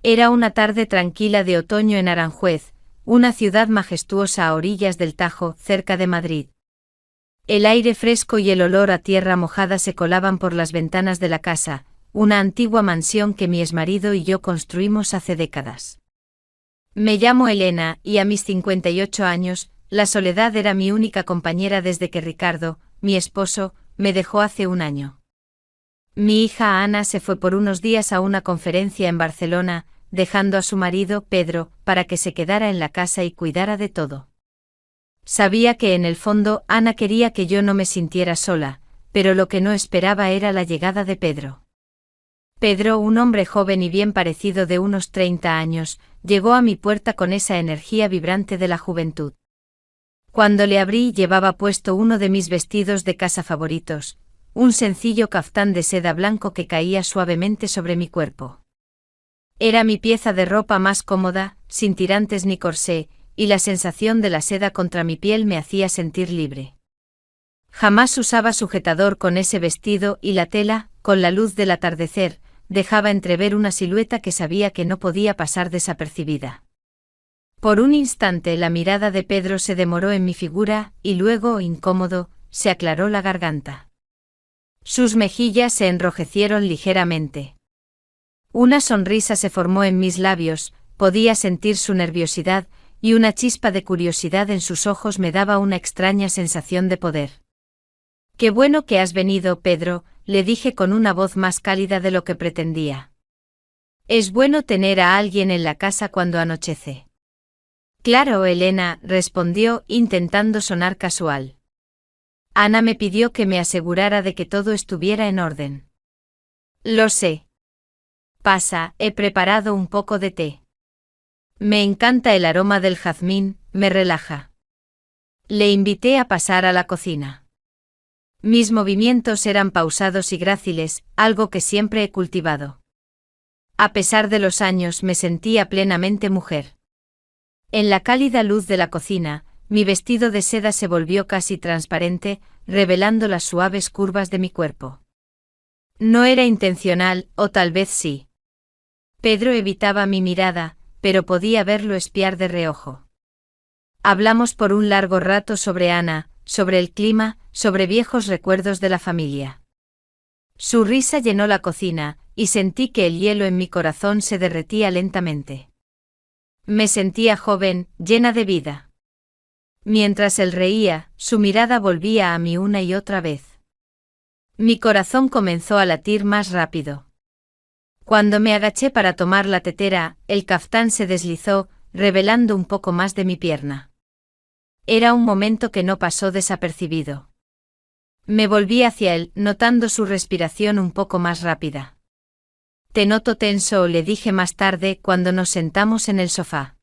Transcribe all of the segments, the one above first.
Era una tarde tranquila de otoño en Aranjuez, una ciudad majestuosa a orillas del Tajo, cerca de Madrid. El aire fresco y el olor a tierra mojada se colaban por las ventanas de la casa, una antigua mansión que mi exmarido y yo construimos hace décadas. Me llamo Elena, y a mis 58 años, la soledad era mi única compañera desde que Ricardo, mi esposo, me dejó hace un año. Mi hija Ana se fue por unos días a una conferencia en Barcelona, dejando a su marido, Pedro, para que se quedara en la casa y cuidara de todo. Sabía que en el fondo Ana quería que yo no me sintiera sola, pero lo que no esperaba era la llegada de Pedro. Pedro, un hombre joven y bien parecido de unos 30 años, llegó a mi puerta con esa energía vibrante de la juventud. Cuando le abrí llevaba puesto uno de mis vestidos de casa favoritos, un sencillo caftán de seda blanco que caía suavemente sobre mi cuerpo. Era mi pieza de ropa más cómoda, sin tirantes ni corsé, y la sensación de la seda contra mi piel me hacía sentir libre. Jamás usaba sujetador con ese vestido y la tela, con la luz del atardecer, dejaba entrever una silueta que sabía que no podía pasar desapercibida. Por un instante la mirada de Pedro se demoró en mi figura, y luego, incómodo, se aclaró la garganta. Sus mejillas se enrojecieron ligeramente. Una sonrisa se formó en mis labios, podía sentir su nerviosidad, y una chispa de curiosidad en sus ojos me daba una extraña sensación de poder. «Qué bueno que has venido, Pedro», le dije con una voz más cálida de lo que pretendía. «Es bueno tener a alguien en la casa cuando anochece». «Claro, Elena», respondió, intentando sonar casual. «Ana me pidió que me asegurara de que todo estuviera en orden». «Lo sé. Pasa, he preparado un poco de té». «Me encanta el aroma del jazmín, me relaja». Le invité a pasar a la cocina. Mis movimientos eran pausados y gráciles, algo que siempre he cultivado. A pesar de los años me sentía plenamente mujer. En la cálida luz de la cocina, mi vestido de seda se volvió casi transparente, revelando las suaves curvas de mi cuerpo. No era intencional, o tal vez sí. Pedro evitaba mi mirada, pero podía verlo espiar de reojo. Hablamos por un largo rato sobre Ana, sobre el clima, sobre viejos recuerdos de la familia. Su risa llenó la cocina, y sentí que el hielo en mi corazón se derretía lentamente. Me sentía joven, llena de vida. Mientras él reía, su mirada volvía a mí una y otra vez. Mi corazón comenzó a latir más rápido. Cuando me agaché para tomar la tetera, el caftán se deslizó, revelando un poco más de mi pierna. Era un momento que no pasó desapercibido. Me volví hacia él, notando su respiración un poco más rápida. «Te noto tenso», le dije más tarde cuando nos sentamos en el sofá.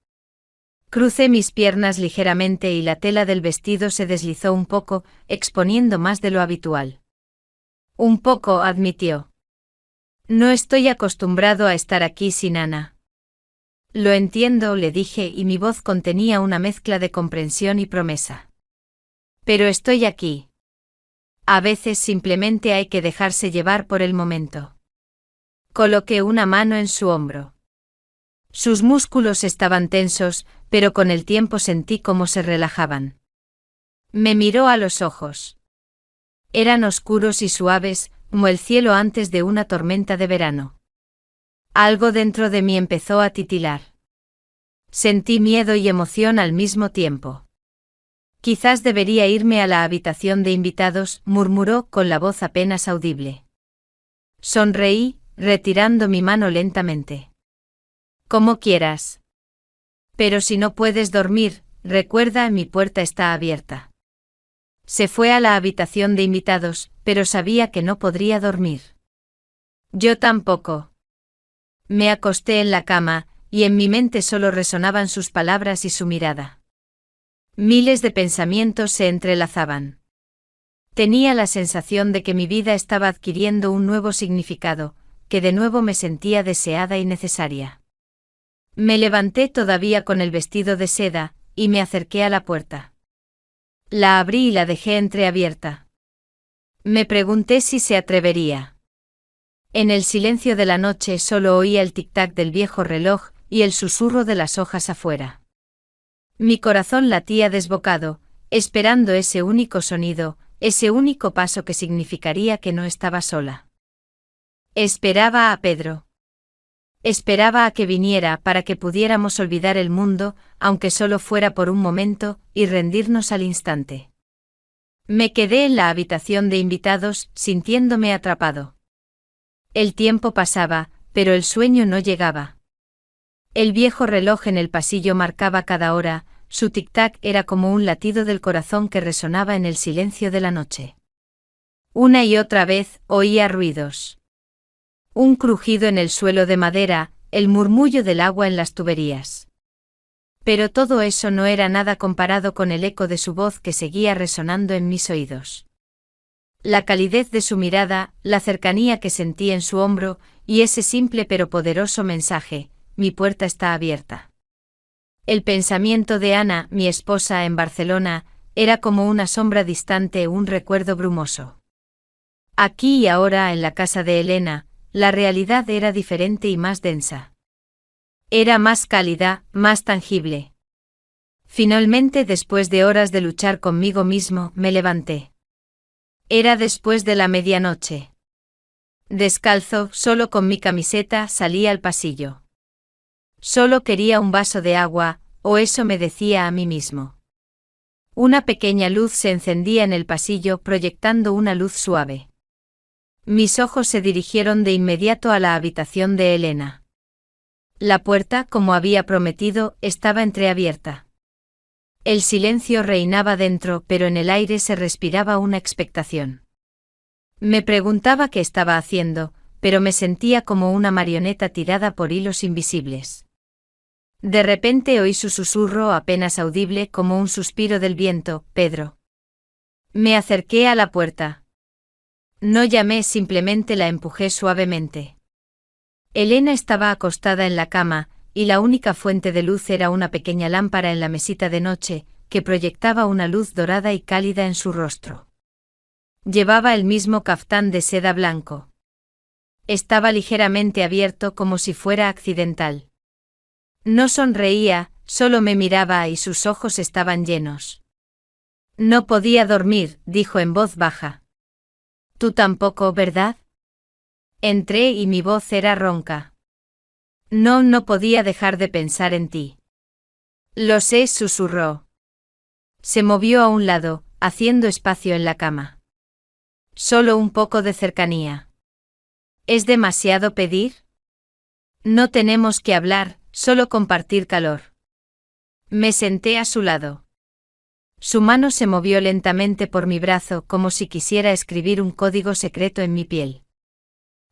Crucé mis piernas ligeramente y la tela del vestido se deslizó un poco, exponiendo más de lo habitual. «Un poco», admitió. «No estoy acostumbrado a estar aquí sin Ana». «Lo entiendo», le dije, y mi voz contenía una mezcla de comprensión y promesa. «Pero estoy aquí. A veces simplemente hay que dejarse llevar por el momento». Coloqué una mano en su hombro. Sus músculos estaban tensos, pero con el tiempo sentí cómo se relajaban. Me miró a los ojos. Eran oscuros y suaves, como el cielo antes de una tormenta de verano. Algo dentro de mí empezó a titilar. Sentí miedo y emoción al mismo tiempo. «Quizás debería irme a la habitación de invitados», murmuró con la voz apenas audible. Sonreí, retirando mi mano lentamente. «Como quieras. Pero si no puedes dormir, recuerda, mi puerta está abierta». Se fue a la habitación de invitados, pero sabía que no podría dormir. Yo tampoco. Me acosté en la cama, y en mi mente solo resonaban sus palabras y su mirada. Miles de pensamientos se entrelazaban. Tenía la sensación de que mi vida estaba adquiriendo un nuevo significado, que de nuevo me sentía deseada y necesaria. Me levanté todavía con el vestido de seda, y me acerqué a la puerta. La abrí y la dejé entreabierta. Me pregunté si se atrevería. En el silencio de la noche solo oía el tic-tac del viejo reloj y el susurro de las hojas afuera. Mi corazón latía desbocado, esperando ese único sonido, ese único paso que significaría que no estaba sola. Esperaba a Pedro. Esperaba a que viniera para que pudiéramos olvidar el mundo, aunque solo fuera por un momento, y rendirnos al instante. Me quedé en la habitación de invitados, sintiéndome atrapado. El tiempo pasaba, pero el sueño no llegaba. El viejo reloj en el pasillo marcaba cada hora, su tic-tac era como un latido del corazón que resonaba en el silencio de la noche. Una y otra vez oía ruidos. Un crujido en el suelo de madera, el murmullo del agua en las tuberías. Pero todo eso no era nada comparado con el eco de su voz que seguía resonando en mis oídos. La calidez de su mirada, la cercanía que sentí en su hombro, y ese simple pero poderoso mensaje: mi puerta está abierta. El pensamiento de Ana, mi esposa en Barcelona, era como una sombra distante, un recuerdo brumoso. Aquí y ahora, en la casa de Elena, la realidad era diferente y más densa. Era más cálida, más tangible. Finalmente, después de horas de luchar conmigo mismo, me levanté. Era después de la medianoche. Descalzo, solo con mi camiseta, salí al pasillo. Solo quería un vaso de agua, o eso me decía a mí mismo. Una pequeña luz se encendía en el pasillo, proyectando una luz suave. Mis ojos se dirigieron de inmediato a la habitación de Elena. La puerta, como había prometido, estaba entreabierta. El silencio reinaba dentro, pero en el aire se respiraba una expectación. Me preguntaba qué estaba haciendo, pero me sentía como una marioneta tirada por hilos invisibles. De repente oí su susurro apenas audible como un suspiro del viento: Pedro. Me acerqué a la puerta. No llamé, simplemente la empujé suavemente. Elena estaba acostada en la cama, y la única fuente de luz era una pequeña lámpara en la mesita de noche, que proyectaba una luz dorada y cálida en su rostro. Llevaba el mismo caftán de seda blanco. Estaba ligeramente abierto como si fuera accidental. No sonreía, solo me miraba y sus ojos estaban llenos. No podía dormir, dijo en voz baja. Tú tampoco, ¿verdad? Entré y mi voz era ronca. No podía dejar de pensar en ti. Lo sé, susurró. Se movió a un lado, haciendo espacio en la cama. Solo un poco de cercanía. ¿Es demasiado pedir? No tenemos que hablar, solo compartir calor. Me senté a su lado. Su mano se movió lentamente por mi brazo como si quisiera escribir un código secreto en mi piel.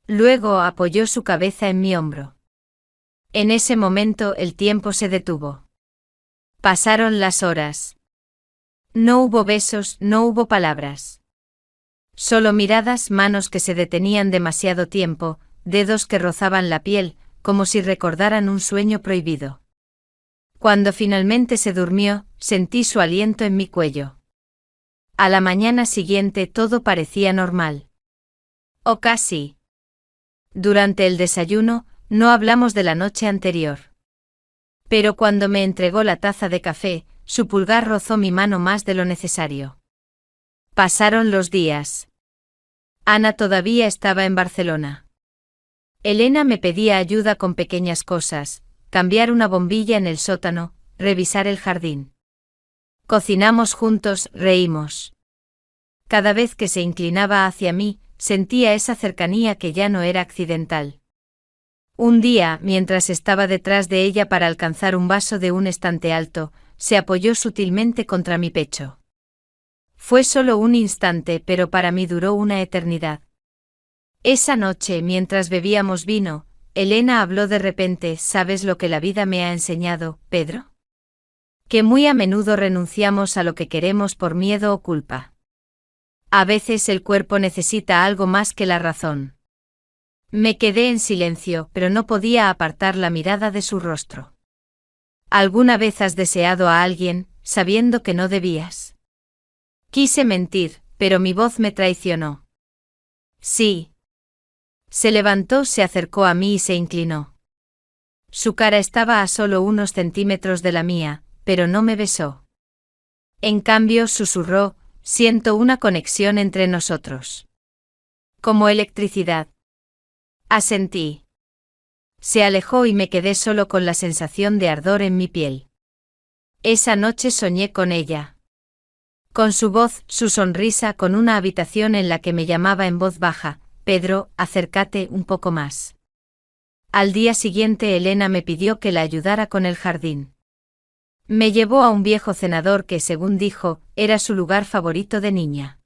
Luego apoyó su cabeza en mi hombro. En ese momento el tiempo se detuvo. Pasaron las horas. No hubo besos, no hubo palabras. Solo miradas, manos que se detenían demasiado tiempo, dedos que rozaban la piel, como si recordaran un sueño prohibido. Cuando finalmente se durmió, sentí su aliento en mi cuello. A la mañana siguiente todo parecía normal. O casi. Durante el desayuno, no hablamos de la noche anterior. Pero cuando me entregó la taza de café, su pulgar rozó mi mano más de lo necesario. Pasaron los días. Ana todavía estaba en Barcelona. Elena me pedía ayuda con pequeñas cosas: cambiar una bombilla en el sótano, revisar el jardín. Cocinamos juntos, reímos. Cada vez que se inclinaba hacia mí, sentía esa cercanía que ya no era accidental. Un día, mientras estaba detrás de ella para alcanzar un vaso de un estante alto, se apoyó sutilmente contra mi pecho. Fue solo un instante, pero para mí duró una eternidad. Esa noche, mientras bebíamos vino, Elena habló de repente: ¿sabes lo que la vida me ha enseñado, Pedro? Que muy a menudo renunciamos a lo que queremos por miedo o culpa. A veces el cuerpo necesita algo más que la razón. Me quedé en silencio, pero no podía apartar la mirada de su rostro. ¿Alguna vez has deseado a alguien, sabiendo que no debías? Quise mentir, pero mi voz me traicionó. Sí. Se levantó, se acercó a mí y se inclinó. Su cara estaba a solo unos centímetros de la mía, pero no me besó. En cambio, susurró: siento una conexión entre nosotros. Como electricidad. Asentí. Se alejó y me quedé solo con la sensación de ardor en mi piel. Esa noche soñé con ella. Con su voz, su sonrisa, con una habitación en la que me llamaba en voz baja: Pedro, acércate un poco más. Al día siguiente Elena me pidió que la ayudara con el jardín. Me llevó a un viejo cenador que, según dijo, era su lugar favorito de niña.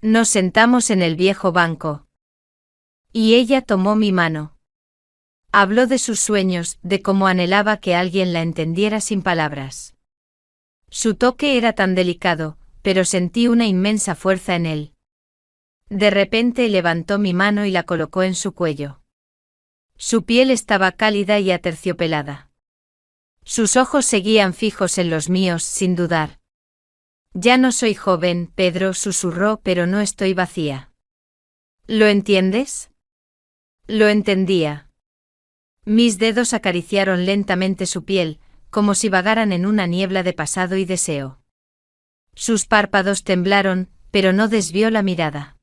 Nos sentamos en el viejo banco. Y ella tomó mi mano. Habló de sus sueños, de cómo anhelaba que alguien la entendiera sin palabras. Su toque era tan delicado, pero sentí una inmensa fuerza en él. De repente levantó mi mano y la colocó en su cuello. Su piel estaba cálida y aterciopelada. Sus ojos seguían fijos en los míos, sin dudar. Ya no soy joven, Pedro, susurró, pero no estoy vacía. ¿Lo entiendes? Lo entendía. Mis dedos acariciaron lentamente su piel, como si vagaran en una niebla de pasado y deseo. Sus párpados temblaron, pero no desvió la mirada.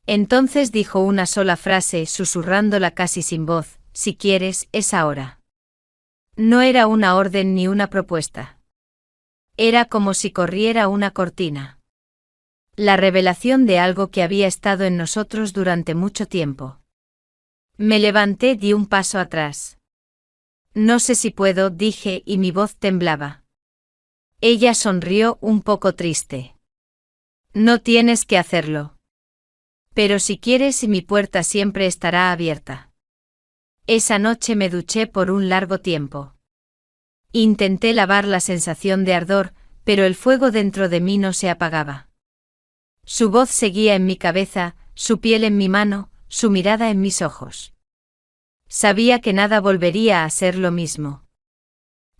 Entonces dijo una sola frase, susurrándola casi sin voz: si quieres, es ahora. No era una orden ni una propuesta. Era como si corriera una cortina. La revelación de algo que había estado en nosotros durante mucho tiempo. Me levanté, di un paso atrás. No sé si puedo, dije, y mi voz temblaba. Ella sonrió, un poco triste. No tienes que hacerlo. Pero si quieres, mi puerta siempre estará abierta. Esa noche me duché por un largo tiempo. Intenté lavar la sensación de ardor, pero el fuego dentro de mí no se apagaba. Su voz seguía en mi cabeza, su piel en mi mano, su mirada en mis ojos. Sabía que nada volvería a ser lo mismo.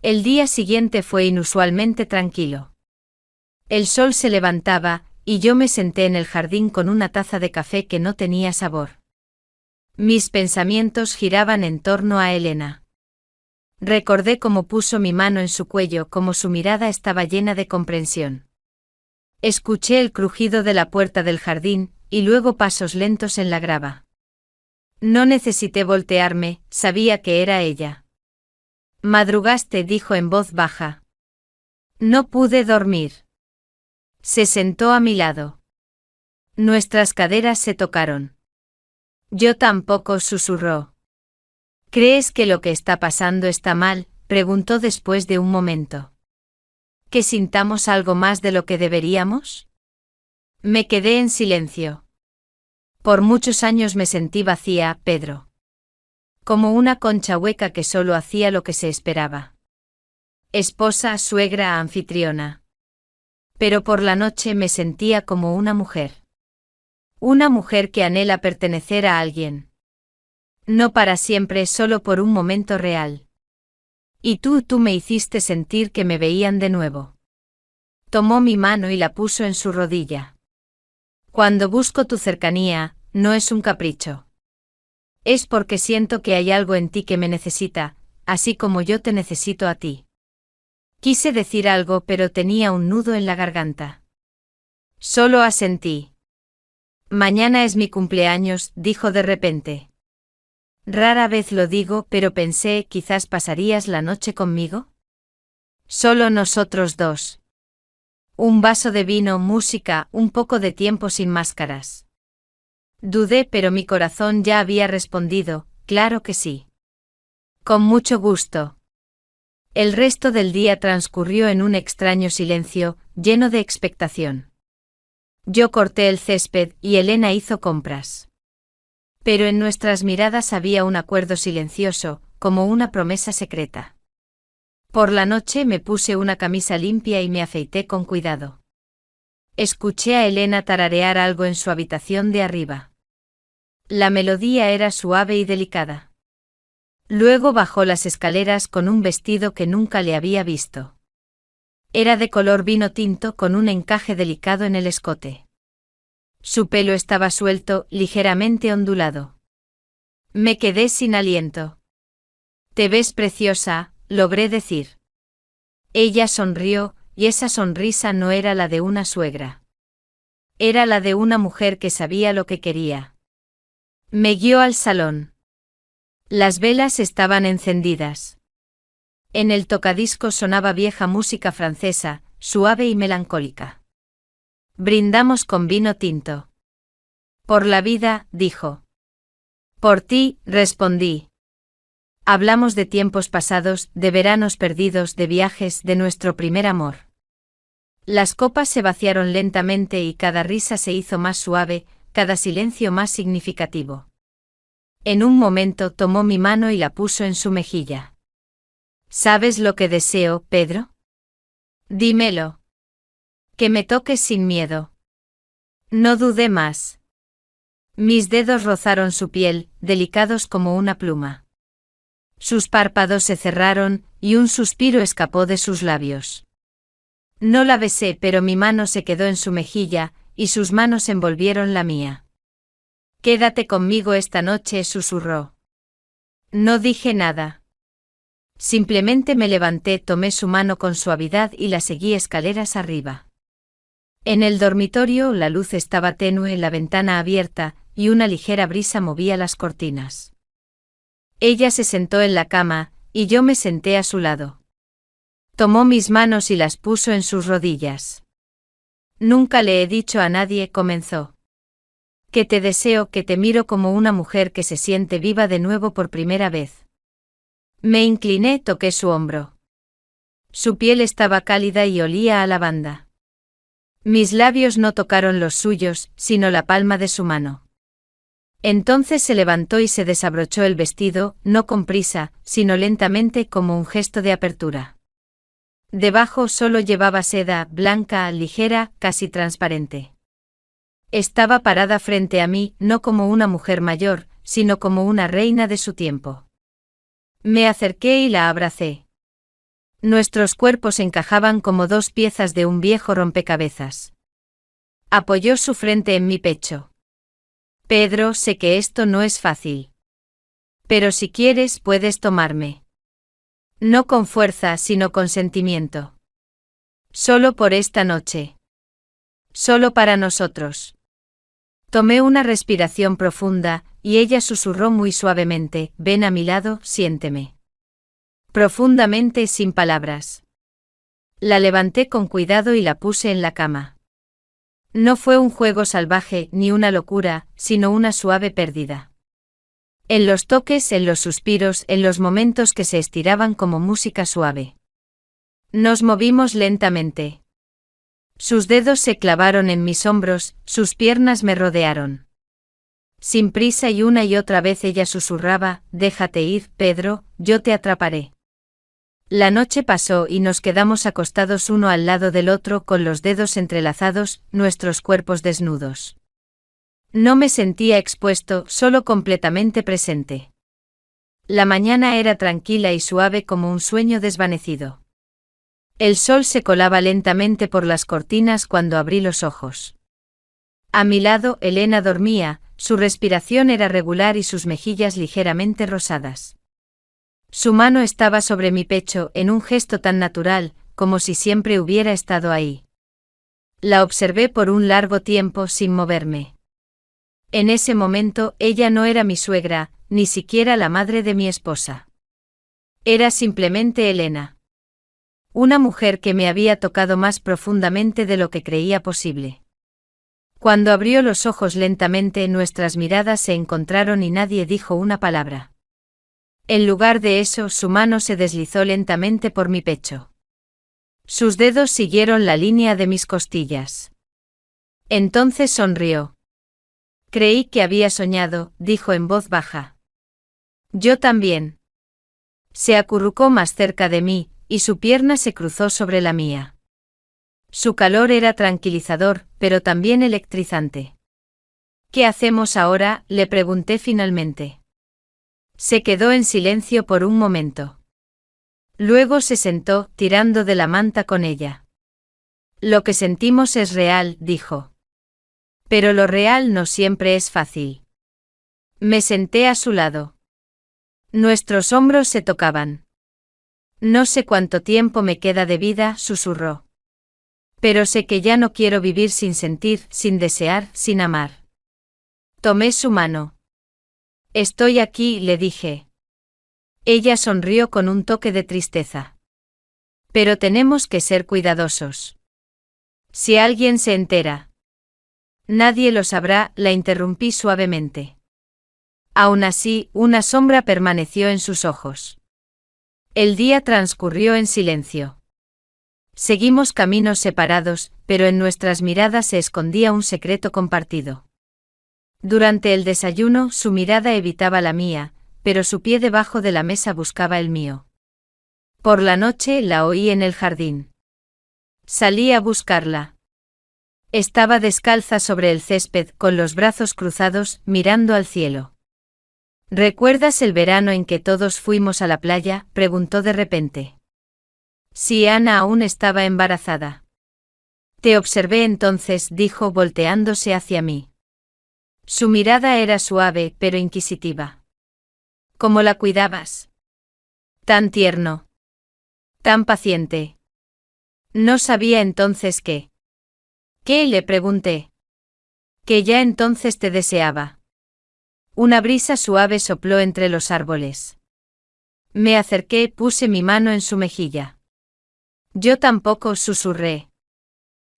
El día siguiente fue inusualmente tranquilo. El sol se levantaba, y yo me senté en el jardín con una taza de café que no tenía sabor. Mis pensamientos giraban en torno a Elena. Recordé cómo puso mi mano en su cuello, cómo su mirada estaba llena de comprensión. Escuché el crujido de la puerta del jardín, y luego pasos lentos en la grava. No necesité voltearme, sabía que era ella. Madrugaste, dijo en voz baja. No pude dormir. Se sentó a mi lado. Nuestras caderas se tocaron. Yo tampoco, susurró. ¿Crees que lo que está pasando está mal?, preguntó después de un momento. ¿Que sintamos algo más de lo que deberíamos? Me quedé en silencio. Por muchos años me sentí vacía, Pedro. Como una concha hueca que solo hacía lo que se esperaba. Esposa, suegra, anfitriona. Pero por la noche me sentía como una mujer. Una mujer que anhela pertenecer a alguien. No para siempre, solo por un momento real. Y tú me hiciste sentir que me veían de nuevo. Tomó mi mano y la puso en su rodilla. Cuando busco tu cercanía, no es un capricho. Es porque siento que hay algo en ti que me necesita, así como yo te necesito a ti. Quise decir algo, pero tenía un nudo en la garganta. Solo asentí. Mañana es mi cumpleaños, dijo de repente. Rara vez lo digo, pero pensé, quizás pasarías la noche conmigo. Solo nosotros dos. Un vaso de vino, música, un poco de tiempo sin máscaras. Dudé, pero mi corazón ya había respondido: claro que sí. Con mucho gusto. El resto del día transcurrió en un extraño silencio, lleno de expectación. Yo corté el césped y Elena hizo compras. Pero en nuestras miradas había un acuerdo silencioso, como una promesa secreta. Por la noche me puse una camisa limpia y me afeité con cuidado. Escuché a Elena tararear algo en su habitación de arriba. La melodía era suave y delicada. Luego bajó las escaleras con un vestido que nunca le había visto. Era de color vino tinto con un encaje delicado en el escote. Su pelo estaba suelto, ligeramente ondulado. Me quedé sin aliento. Te ves preciosa, logré decir. Ella sonrió, y esa sonrisa no era la de una suegra. Era la de una mujer que sabía lo que quería. Me guió al salón. Las velas estaban encendidas. En el tocadiscos sonaba vieja música francesa, suave y melancólica. Brindamos con vino tinto. Por la vida, dijo. Por ti, respondí. Hablamos de tiempos pasados, de veranos perdidos, de viajes, de nuestro primer amor. Las copas se vaciaron lentamente y cada risa se hizo más suave, cada silencio más significativo. En un momento tomó mi mano y la puso en su mejilla. ¿Sabes lo que deseo, Pedro? Dímelo. Que me toques sin miedo. No dudé más. Mis dedos rozaron su piel, delicados como una pluma. Sus párpados se cerraron, y un suspiro escapó de sus labios. No la besé, pero mi mano se quedó en su mejilla, y sus manos envolvieron la mía. Quédate conmigo esta noche, susurró. No dije nada. Simplemente me levanté, tomé su mano con suavidad y la seguí escaleras arriba. En el dormitorio la luz estaba tenue, la ventana abierta, y una ligera brisa movía las cortinas. Ella se sentó en la cama, y yo me senté a su lado. Tomó mis manos y las puso en sus rodillas. Nunca le he dicho a nadie, comenzó. Que te deseo, que te miro como una mujer que se siente viva de nuevo por primera vez. Me incliné, toqué su hombro. Su piel estaba cálida y olía a lavanda. Mis labios no tocaron los suyos, sino la palma de su mano. Entonces se levantó y se desabrochó el vestido, no con prisa, sino lentamente como un gesto de apertura. Debajo solo llevaba seda, blanca, ligera, casi transparente. Estaba parada frente a mí, no como una mujer mayor, sino como una reina de su tiempo. Me acerqué y la abracé. Nuestros cuerpos encajaban como dos piezas de un viejo rompecabezas. Apoyó su frente en mi pecho. Pedro, sé que esto no es fácil. Pero si quieres, puedes tomarme. No con fuerza, sino con sentimiento. Solo por esta noche. Solo para nosotros. Tomé una respiración profunda, y ella susurró muy suavemente, ven a mi lado, siénteme. Profundamente, sin palabras. La levanté con cuidado y la puse en la cama. No fue un juego salvaje, ni una locura, sino una suave pérdida. En los toques, en los suspiros, en los momentos que se estiraban como música suave. Nos movimos lentamente. Sus dedos se clavaron en mis hombros, sus piernas me rodearon. Sin prisa y una y otra vez ella susurraba, déjate ir, Pedro, yo te atraparé. La noche pasó y nos quedamos acostados uno al lado del otro con los dedos entrelazados, nuestros cuerpos desnudos. No me sentía expuesto, solo completamente presente. La mañana era tranquila y suave como un sueño desvanecido. El sol se colaba lentamente por las cortinas cuando abrí los ojos. A mi lado, Elena dormía, su respiración era regular y sus mejillas ligeramente rosadas. Su mano estaba sobre mi pecho en un gesto tan natural, como si siempre hubiera estado ahí. La observé por un largo tiempo sin moverme. En ese momento ella no era mi suegra, ni siquiera la madre de mi esposa. Era simplemente Elena. Una mujer que me había tocado más profundamente de lo que creía posible. Cuando abrió los ojos lentamente, nuestras miradas se encontraron y nadie dijo una palabra. En lugar de eso, su mano se deslizó lentamente por mi pecho. Sus dedos siguieron la línea de mis costillas. Entonces sonrió. Creí que había soñado, dijo en voz baja. Yo también. Se acurrucó más cerca de mí, y su pierna se cruzó sobre la mía. Su calor era tranquilizador, pero también electrizante. ¿Qué hacemos ahora?, le pregunté finalmente. Se quedó en silencio por un momento. Luego se sentó, tirando de la manta con ella. Lo que sentimos es real, dijo. Pero lo real no siempre es fácil. Me senté a su lado. Nuestros hombros se tocaban. No sé cuánto tiempo me queda de vida, susurró. Pero sé que ya no quiero vivir sin sentir, sin desear, sin amar. Tomé su mano. Estoy aquí, le dije. Ella sonrió con un toque de tristeza. Pero tenemos que ser cuidadosos. Si alguien se entera. Nadie lo sabrá, la interrumpí suavemente. Aún así, una sombra permaneció en sus ojos. El día transcurrió en silencio. Seguimos caminos separados, pero en nuestras miradas se escondía un secreto compartido. Durante el desayuno, su mirada evitaba la mía, pero su pie debajo de la mesa buscaba el mío. Por la noche la oí en el jardín. Salí a buscarla. Estaba descalza sobre el césped, con los brazos cruzados, mirando al cielo. ¿Recuerdas el verano en que todos fuimos a la playa?, preguntó de repente. Sí, Ana aún estaba embarazada. Te observé entonces, dijo volteándose hacia mí. Su mirada era suave, pero inquisitiva. ¿Cómo la cuidabas? Tan tierno. Tan paciente. No sabía entonces qué. ¿Qué? Le pregunté. Que ya entonces te deseaba. Una brisa suave sopló entre los árboles. Me acerqué, puse mi mano en su mejilla. Yo tampoco, susurré.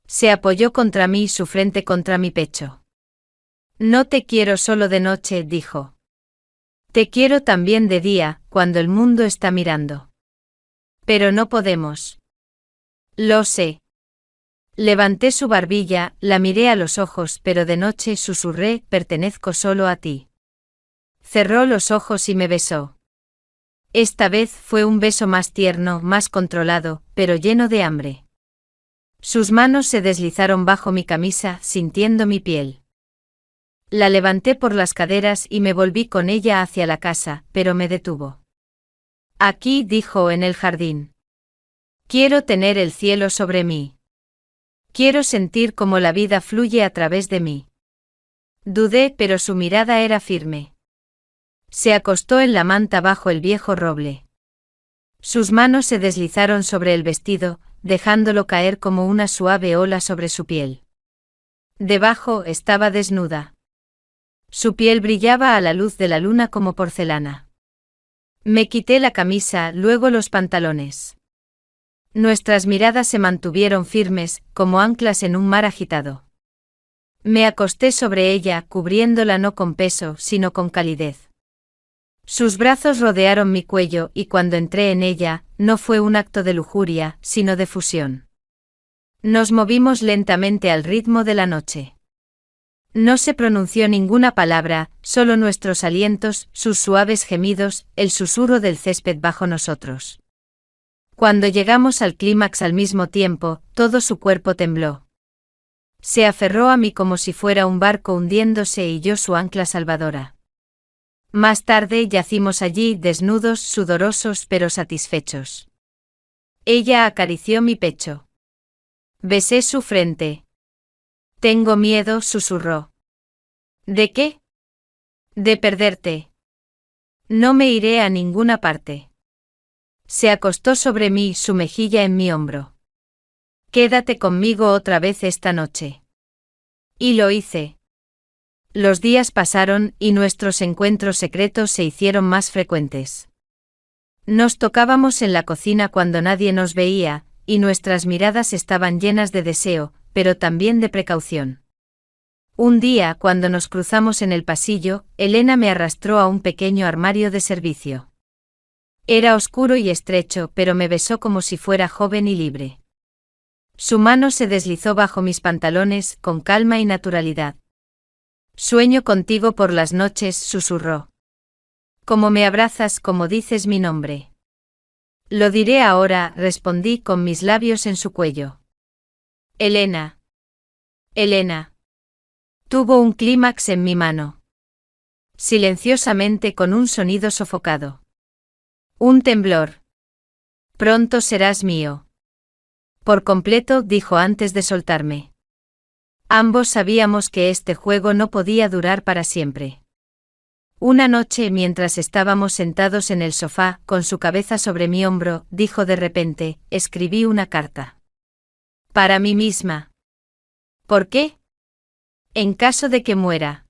Se apoyó contra mí, su frente contra mi pecho. No te quiero solo de noche, dijo. Te quiero también de día, cuando el mundo está mirando. Pero no podemos. Lo sé. Levanté su barbilla, la miré a los ojos, pero de noche, susurré, pertenezco solo a ti. Cerró los ojos y me besó. Esta vez fue un beso más tierno, más controlado, pero lleno de hambre. Sus manos se deslizaron bajo mi camisa, sintiendo mi piel. La levanté por las caderas y me volví con ella hacia la casa, pero me detuvo. Aquí, dijo, en el jardín. Quiero tener el cielo sobre mí. Quiero sentir cómo la vida fluye a través de mí. Dudé, pero su mirada era firme. Se acostó en la manta bajo el viejo roble. Sus manos se deslizaron sobre el vestido, dejándolo caer como una suave ola sobre su piel. Debajo estaba desnuda. Su piel brillaba a la luz de la luna como porcelana. Me quité la camisa, luego los pantalones. Nuestras miradas se mantuvieron firmes, como anclas en un mar agitado. Me acosté sobre ella, cubriéndola no con peso, sino con calidez. Sus brazos rodearon mi cuello y cuando entré en ella, no fue un acto de lujuria, sino de fusión. Nos movimos lentamente al ritmo de la noche. No se pronunció ninguna palabra, solo nuestros alientos, sus suaves gemidos, el susurro del césped bajo nosotros. Cuando llegamos al clímax al mismo tiempo, todo su cuerpo tembló. Se aferró a mí como si fuera un barco hundiéndose y yo su ancla salvadora. Más tarde yacimos allí, desnudos, sudorosos pero satisfechos. Ella acarició mi pecho. Besé su frente. Tengo miedo, susurró. ¿De qué? De perderte. No me iré a ninguna parte. Se acostó sobre mí, su mejilla en mi hombro. Quédate conmigo otra vez esta noche. Y lo hice. Los días pasaron y nuestros encuentros secretos se hicieron más frecuentes. Nos tocábamos en la cocina cuando nadie nos veía, y nuestras miradas estaban llenas de deseo, pero también de precaución. Un día, cuando nos cruzamos en el pasillo, Elena me arrastró a un pequeño armario de servicio. Era oscuro y estrecho, pero me besó como si fuera joven y libre. Su mano se deslizó bajo mis pantalones, con calma y naturalidad. Sueño contigo por las noches, susurró. Como me abrazas, como dices mi nombre. Lo diré ahora, respondí con mis labios en su cuello. Elena. Elena. Tuvo un clímax en mi mano. Silenciosamente con un sonido sofocado. Un temblor. Pronto serás mío. Por completo, dijo antes de soltarme. Ambos sabíamos que este juego no podía durar para siempre. Una noche mientras estábamos sentados en el sofá, con su cabeza sobre mi hombro, dijo de repente, escribí una carta. Para mí misma. ¿Por qué? En caso de que muera.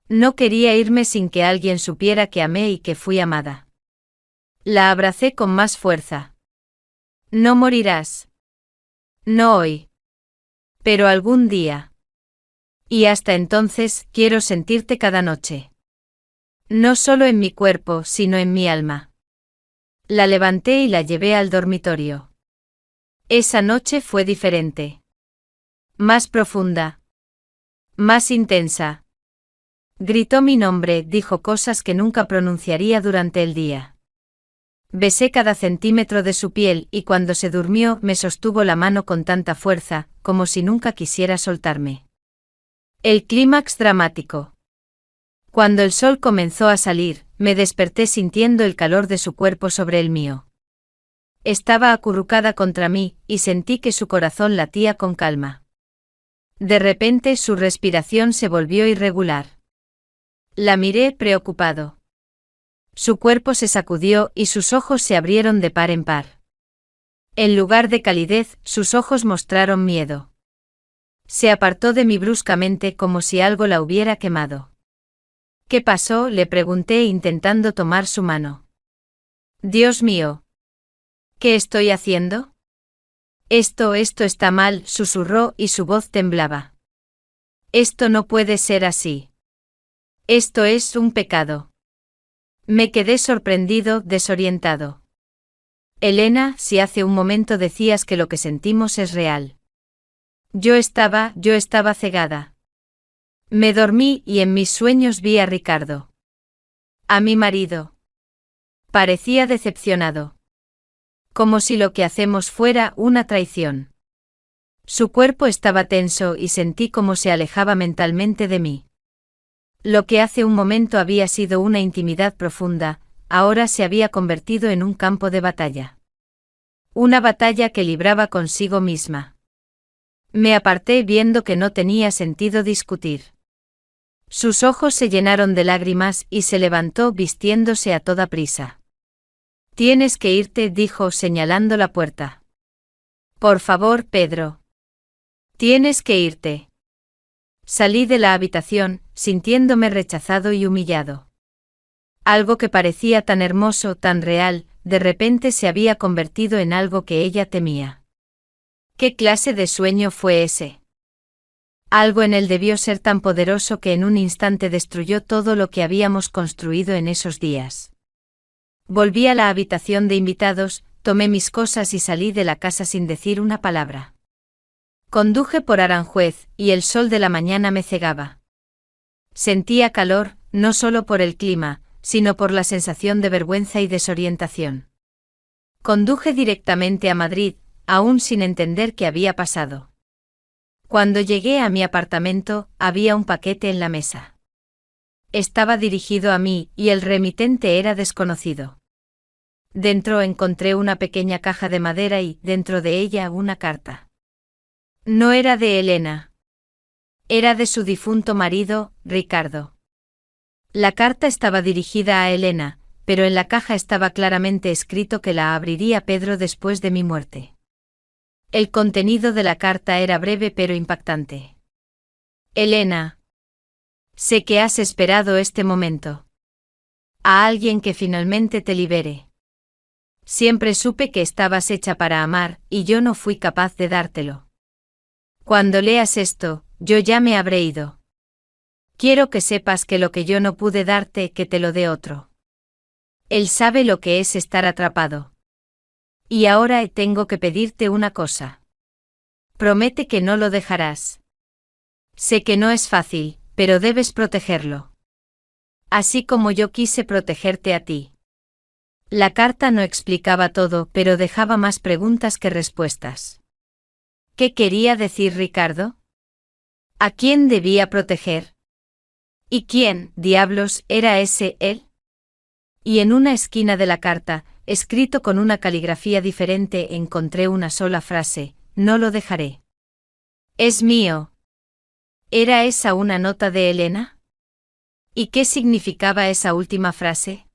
No quería irme sin que alguien supiera que amé y que fui amada. La abracé con más fuerza. No morirás. No hoy. Pero algún día. Y hasta entonces, quiero sentirte cada noche. No solo en mi cuerpo, sino en mi alma. La levanté y la llevé al dormitorio. Esa noche fue diferente. Más profunda. Más intensa. Gritó mi nombre, dijo cosas que nunca pronunciaría durante el día. Besé cada centímetro de su piel y cuando se durmió me sostuvo la mano con tanta fuerza, como si nunca quisiera soltarme. El clímax dramático. Cuando el sol comenzó a salir, me desperté sintiendo el calor de su cuerpo sobre el mío. Estaba acurrucada contra mí, y sentí que su corazón latía con calma. De repente su respiración se volvió irregular. La miré preocupado. Su cuerpo se sacudió y sus ojos se abrieron de par en par. En lugar de calidez, sus ojos mostraron miedo. Se apartó de mí bruscamente como si algo la hubiera quemado. ¿Qué pasó?, le pregunté intentando tomar su mano. Dios mío. ¿Qué estoy haciendo? Esto está mal, susurró y su voz temblaba. Esto no puede ser así. Esto es un pecado. Me quedé sorprendido, desorientado. Elena, si hace un momento decías que lo que sentimos es real. Yo estaba cegada. Me dormí y en mis sueños vi a Ricardo. A mi marido. Parecía decepcionado. Como si lo que hacemos fuera una traición. Su cuerpo estaba tenso y sentí cómo se alejaba mentalmente de mí. Lo que hace un momento había sido una intimidad profunda, ahora se había convertido en un campo de batalla. Una batalla que libraba consigo misma. Me aparté viendo que no tenía sentido discutir. Sus ojos se llenaron de lágrimas y se levantó vistiéndose a toda prisa. Tienes que irte, dijo señalando la puerta. Por favor, Pedro. Tienes que irte. Salí de la habitación, sintiéndome rechazado y humillado. Algo que parecía tan hermoso, tan real, de repente se había convertido en algo que ella temía. ¿Qué clase de sueño fue ese? Algo en él debió ser tan poderoso que en un instante destruyó todo lo que habíamos construido en esos días. Volví a la habitación de invitados, tomé mis cosas y salí de la casa sin decir una palabra. Conduje por Aranjuez, y el sol de la mañana me cegaba. Sentía calor, no solo por el clima, sino por la sensación de vergüenza y desorientación. Conduje directamente a Madrid, aún sin entender qué había pasado. Cuando llegué a mi apartamento, había un paquete en la mesa. Estaba dirigido a mí, y el remitente era desconocido. Dentro encontré una pequeña caja de madera y, dentro de ella, una carta. No era de Elena. Era de su difunto marido, Ricardo. La carta estaba dirigida a Elena, pero en la caja estaba claramente escrito que la abriría Pedro después de mi muerte. El contenido de la carta era breve pero impactante. Elena. Sé que has esperado este momento. A alguien que finalmente te libere. Siempre supe que estabas hecha para amar, y yo no fui capaz de dártelo. Cuando leas esto, yo ya me habré ido. Quiero que sepas que lo que yo no pude darte, que te lo dé otro. Él sabe lo que es estar atrapado. Y ahora tengo que pedirte una cosa. Promete que no lo dejarás. Sé que no es fácil, pero debes protegerlo. Así como yo quise protegerte a ti. La carta no explicaba todo, pero dejaba más preguntas que respuestas. ¿Qué quería decir Ricardo? ¿A quién debía proteger? ¿Y quién, diablos, era ese él? Y en una esquina de la carta, escrito con una caligrafía diferente, encontré una sola frase: no lo dejaré. Es mío. ¿Era esa una nota de Elena? ¿Y qué significaba esa última frase?